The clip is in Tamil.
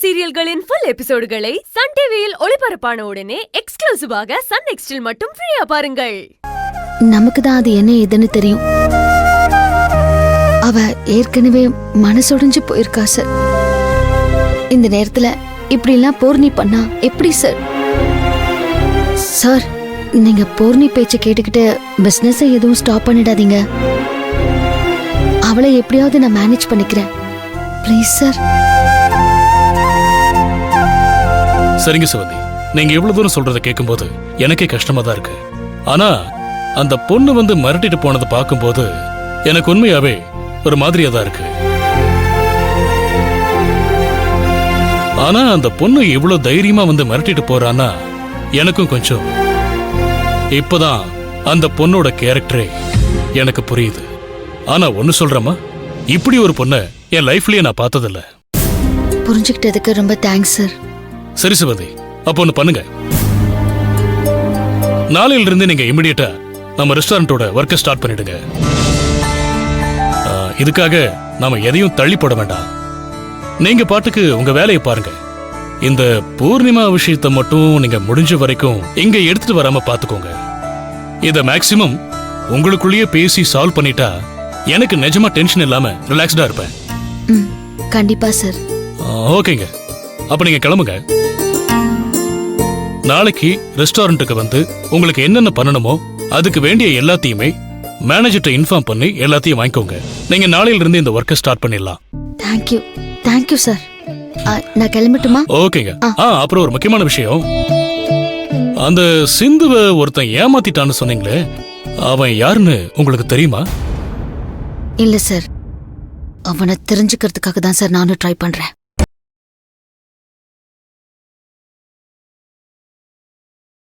சீரியல்களின் ஃபுல் எபிசோடுகளை சன் டிவியில் ஒளிபரப்பான உடனே எக்ஸ்க்ளூசிவாக சன் நெக்ஸ்டில் மட்டும் ஃப்ரீயா பாருங்கள். நமக்கு தான் அது என்ன ஏதுன்னு தெரியும். அவ ஏற்கனவே மனசொடைஞ்சு போயிருக்கா சார். இந்த நேரத்துல இப்படி எல்லாம் பூர்ணி பண்ணா எப்படி சார்? சார், நீங்க பூர்ணி பேச்ச கேட்டுக்கிட்டு பிசினஸ் எதுவும் ஸ்டாப் பண்ணிடாதீங்க. அவளை எப்படியாவது நான் மேனேஜ் பண்ணிக்கிறேன். Please sir. சரிங்க சிவந்தி, நீங்க இவ்வளவு தூரம் சொல்றத கேட்கும்போது எனக்கே கஷ்டமா தான் இருக்கு. ஆனா அந்த பொண்ணு வந்து மிரட்டிட்டு போனதை பார்க்கும்போது எனக்கு உண்மையாவே ஒரு மாதிரியா தான் இருக்கு. ஆனா அந்த பொண்ணு இவ்வளவு தைரியமா வந்து மிரட்டிட்டு போறான்னா எனக்கும் கொஞ்சம் இப்பதான் அந்த பொண்ணோட கேரக்டரே எனக்கு புரியுது. ஆனா ஒன்னு சொல்றேம்மா, இப்படி ஒரு பொண்ண என் லைஃப்லயே நான் பார்த்ததில்ல. புரிஞ்சுக்கிட்டதுக்கு ரொம்ப தேங்க்ஸ் சார். சரி சிவந்தி, அப்போ ஒண்ணு பண்ணுங்க. நாளையில இருந்து நீங்க இமிடியேட்டா நம்ம ரெஸ்டாரண்டோட ஒர்க்கை ஸ்டார்ட் பண்ணிடுங்க. இதுக்காக நாம எதையும் தள்ளி போட வேண்டாம். நீங்க பாட்டுக்கு உங்க வேலையை பாருங்க. இந்த பூர்ணிமா விஷயத்தை மட்டும் நீங்க முடிஞ்ச வரைக்கும் இங்க எடுத்துட்டு வராம பாத்துக்கோங்க. இத மேக்சிமம் உங்களுக்குள்ளேயே பேசி சால்வ் பண்ணிட்டா எனக்கு நிஜமா டென்ஷன் இல்லாம ரிலாக்ஸ்டா இருப்பேன். கண்டிப்பா சார். ஓகேங்க, அப்ப நீங்க கிளம்புங்க. நாளைக்கு ரெஸ்டாரண்ட்டுக்கு வந்து உங்களுக்கு என்னென்ன பண்ணணுமோ அதுக்கு வேண்டிய எல்லாத்தையுமே மேனேஜர்ட்ட இன்ஃபார்ம் பண்ணி எல்லாத்தையும் வாங்கிக்கோங்க. நீங்க நாளையில இருந்து இந்த ஒர்க்கை ஸ்டார்ட் பண்ணிடலாம். Thank you sir. நான் கிளம்பட்டுமா? ஓகேங்க. அப்புறம் ஒரு முக்கியமான விஷயம், அந்த சிந்துவை ஒருத்தன் ஏமாத்திட்டான்னு சொன்னீங்களே, அவன் யாருன்னு உங்களுக்கு தெரியுமா? இல்ல சார், அவனை தெரிஞ்சுக்கிறதுக்காக தான் சார் நானும் ட்ரை பண்றேன்.